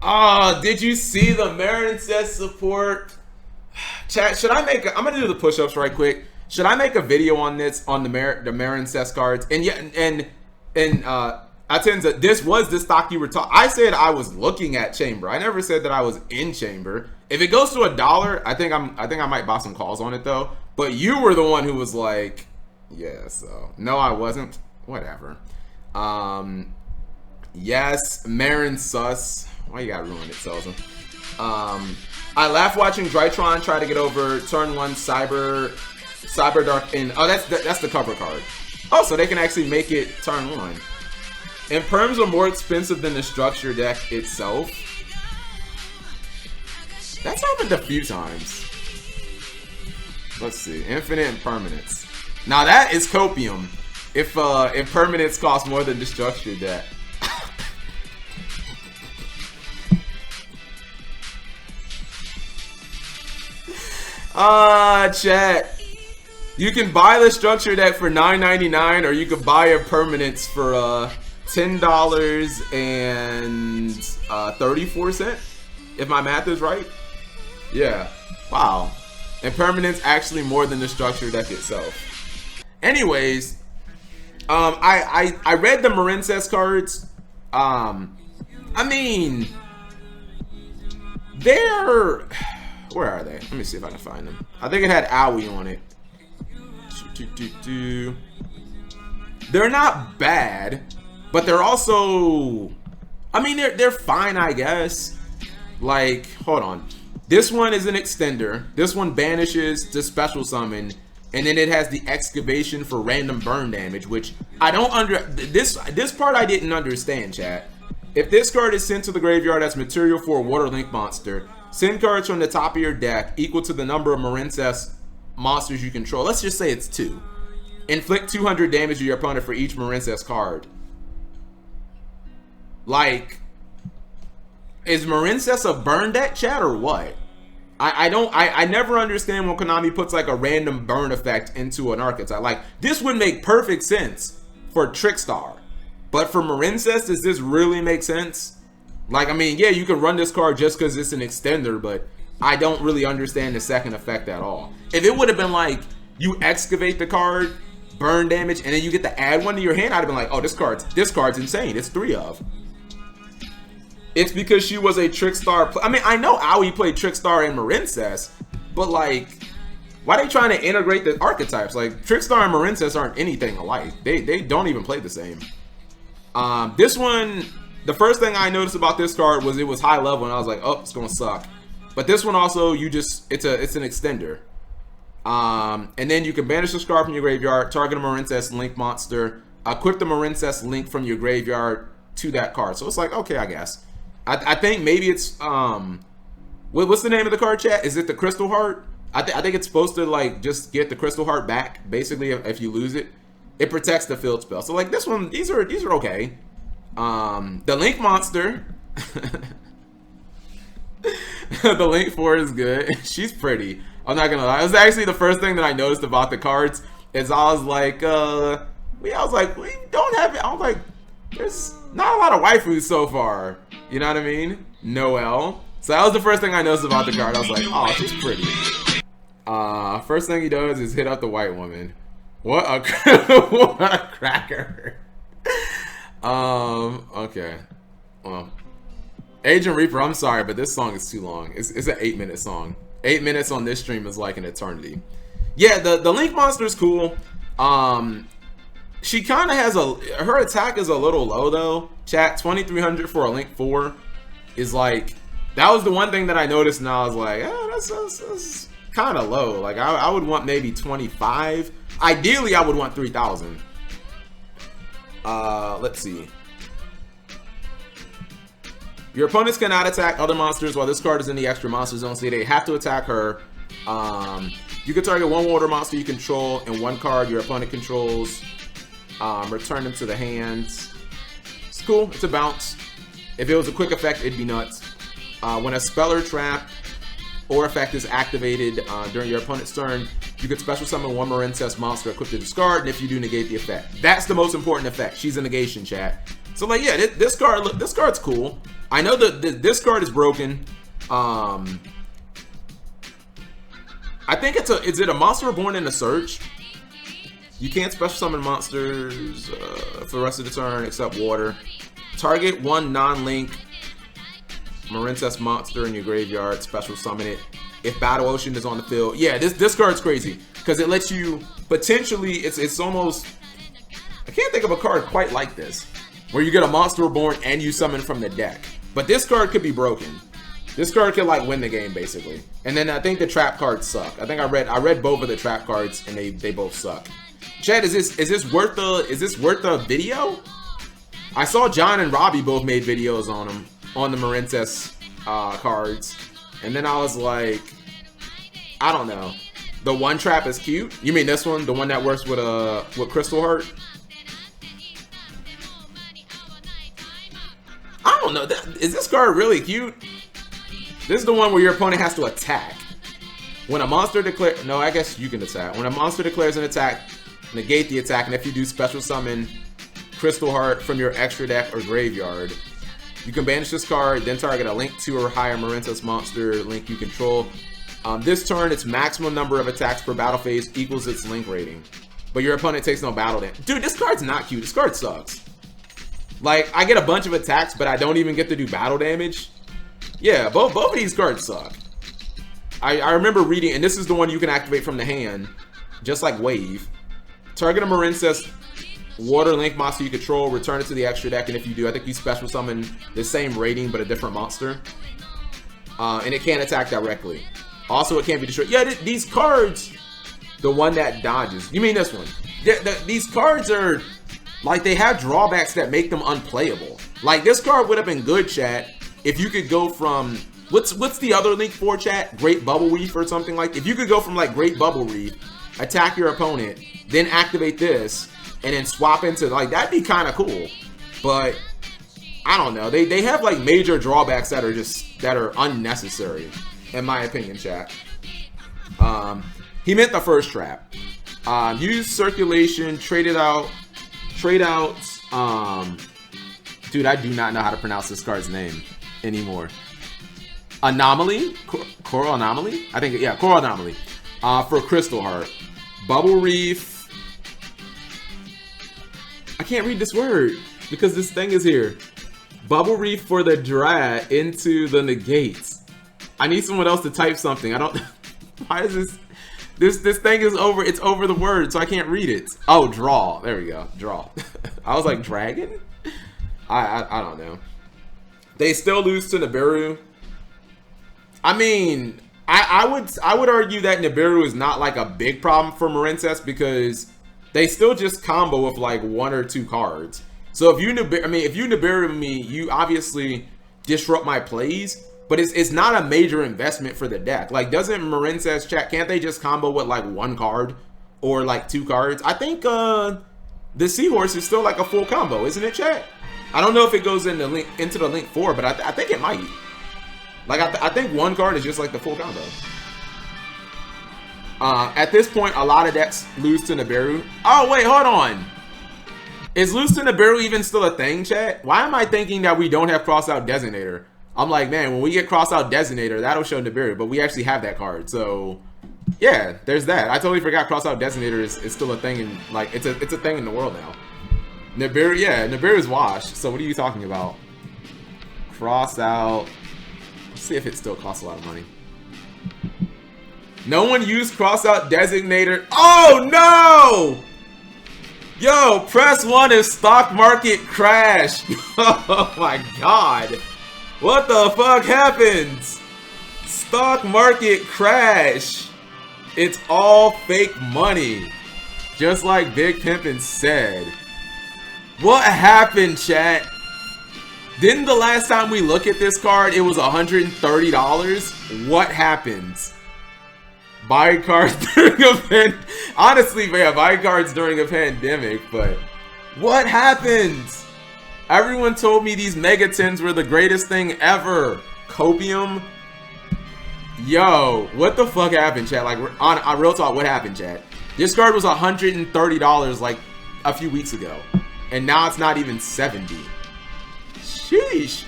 Oh, did you see the Marincess support? Chat, should I make I'm gonna do the push-ups right quick. Should I make a video on this, on the Marincess cards? And yeah, and I tend to, this was the stock you were talking. I said I was looking at Chamber. I never said that I was in Chamber. If it goes to $1, I think I might buy some calls on it though. But you were the one who was like, yeah, so no, I wasn't. Whatever. Yes, Marincess. Why you gotta ruin it, Selza? I laugh watching Drytron try to get over turn 1 Cyber Dark in. Oh, that's the cover card. Oh, so they can actually make it turn 1. And perms are more expensive than the structure deck itself. That's happened a few times. Let's see, infinite and permanents. Now that is copium. If permanents cost more than the structure deck. Chat. You can buy the structure deck for $9.99, or you could buy a permanence for $10.34, if my math is right. Yeah. Wow. And permanence actually more than the structure deck itself. Anyways, I read the Marincess cards. I mean, they're, where are they? Let me see if I can find them. I think it had Owie on it. They're not bad, but they're also, I mean, they're fine, I guess. Like, hold on. This one is an extender. This one banishes the special summon, and then it has the excavation for random burn damage, which I don't this part I didn't understand, chat. If this card is sent to the graveyard as material for a water link monster, send cards from the top of your deck equal to the number of Marincess monsters you control. Let's just say it's 2. Inflict 200 damage to your opponent for each Marincess card. Like, is Marincess a burn deck, chat, or what? I never understand when Konami puts like a random burn effect into an archetype. Like, this would make perfect sense for Trickstar, but for Marincess, does this really make sense? Like, I mean, yeah, you can run this card just because it's an extender, but I don't really understand the second effect at all. If it would have been like, you excavate the card, burn damage, and then you get to add one to your hand, I'd have been like, oh, this card's insane. It's 3 of. It's because she was a Trickstar. I mean, I know Owie played Trickstar and Marincess, but like, why are they trying to integrate the archetypes? Like, Trickstar and Marincess aren't anything alike. They don't even play the same. This one, the first thing I noticed about this card was it was high level, and I was like, oh, it's gonna suck. But this one also, it's an extender. And then you can banish the scar from your graveyard, target a Marincess link monster, equip the Marincess link from your graveyard to that card. So it's like, okay, I guess. I think maybe it's what's the name of the card, chat? Is it the Crystal Heart? I think it's supposed to like just get the Crystal Heart back. Basically, if you lose it, it protects the field spell. So like this one, these are okay. The Link monster, the Link 4 is good. She's pretty. I'm not gonna lie. It was actually the first thing that I noticed about the cards. Is I was like, we don't have it. I was like, there's not a lot of waifus so far. You know what I mean? Noelle. So that was the first thing I noticed about the card. I was like, oh, she's pretty. First thing he does is hit up the white woman. What a what a cracker. Okay. Well, Agent Reaper, I'm sorry, but this song is too long. It's an 8-minute song. 8 minutes on this stream is like an eternity. Yeah, the Link monster is cool. She kind of has her attack is a little low though. Chat, 2300 for a Link 4 is like, that was the one thing that I noticed, and I was like, oh, that's kind of low. Like I would want maybe 25. Ideally, I would want 3000. Let's see. Your opponents cannot attack other monsters while this card is in the extra monster zone, so they have to attack her. You can target one water monster you control and one card your opponent controls. Return them to the hand. It's cool. It's a bounce. If it was a quick effect, it'd be nuts. When a spell or trap or effect is activated during your opponent's turn, you can special summon one Marincess monster equipped to discard, and if you do, negate the effect. That's the most important effect. She's a negation, chat. So like, yeah, this card's cool. I know that this card is broken. I think is it a monster reborn in a search? You can't special summon monsters for the rest of the turn except water. Target one non-link Marincess monster in your graveyard, special summon it. If Battle Ocean is on the field, yeah, this card's crazy because it lets you potentially. It's almost. I can't think of a card quite like this, where you get a monster reborn and you summon from the deck. But this card could be broken. This card could like win the game basically. And then I think the trap cards suck. I think I read both of the trap cards and they both suck. Chad, is this worth a video? I saw John and Robbie both made videos on them, on the Marincess cards. And then I was like, I don't know. The one trap is cute. You mean this one? The one that works with Crystal Heart? I don't know. Is this card really cute? This is the one where your opponent has to attack. When a monster declares... No, I guess you can attack. When a monster declares an attack, negate the attack. And if you do, special summon Crystal Heart from your extra deck or graveyard. You can banish this card, then target a link 2 or higher Marincess monster link you control. This turn, its maximum number of attacks per battle phase equals its link rating. But your opponent takes no battle damage. Dude, this card's not cute. This card sucks. Like, I get a bunch of attacks, but I don't even get to do battle damage. Yeah, both of these cards suck. I remember reading, and this is the one you can activate from the hand, just like Wave. Target a Marincess water link monster you control, return it to the extra deck, and if you do, I think you special summon the same rating but a different monster. And it can't attack directly. Also, it can't be destroyed. Yeah, these cards, the one that dodges. You mean this one? These cards are, like, they have drawbacks that make them unplayable. Like, this card would have been good, chat, if you could go from, what's the other link for, chat? Great Bubble Reef or something like. If you could go from, like, Great Bubble Reef, attack your opponent, then activate this, and then swap into, like, that'd be kind of cool. But I don't know. They have, like, major drawbacks that are unnecessary, in my opinion, chat. He meant the first trap. Use circulation, trade out. Dude, I do not know how to pronounce this card's name anymore. Anomaly? Coral Anomaly? I think, yeah, Coral Anomaly. For Crystal Heart. Bubble Reef. I can't read this word because this thing is here. Bubble Reef for the Drat into the negates. I need someone else to type something. I don't... Why is this thing is over. It's over the word, so I can't read it. Oh, draw. There we go. Draw. I was like, dragon? I don't know. They still lose to Nibiru. I mean, I would argue that Nibiru is not like a big problem for Marincess because they still just combo with like 1 or 2 cards. So if you Nibiru me, you obviously disrupt my plays. But it's not a major investment for the deck. Like, doesn't Marincess, chat, can't they just combo with like 1 card or like 2 cards? I think the Seahorse is still like a full combo, isn't it, chat? I don't know if it goes into the link 4, but I think it might. Like, I think 1 card is just like the full combo. At this point, a lot of decks lose to Nibiru. Oh wait, hold on. Is lose to Nibiru even still a thing, chat? Why am I thinking that we don't have Crossout Designator? I'm like, man, when we get Crossout Designator, that'll show Nibiru, but we actually have that card. So, yeah, there's that. I totally forgot Crossout Designator is still a thing, and like it's a thing in the world now. Nibiru, yeah, Nibiru is washed. So what are you talking about? Crossout. Let's see if it still costs a lot of money. No one used Crossout Designator. Oh no! Yo, press 1 if stock market crash. Oh my god. What the fuck happens? Stock market crash. It's all fake money. Just like Big Pimpin' said. What happened, chat? Didn't the last time we look at this card, it was $130? What happens? Buy cards during a pandemic. Honestly, man, buy cards during a pandemic, but what happens? Everyone told me these Mega 10s were the greatest thing ever. Copium. Yo, what the fuck happened, chat? Like, on real talk, what happened, chat? This card was $130 like a few weeks ago, and now it's not even 70. Sheesh.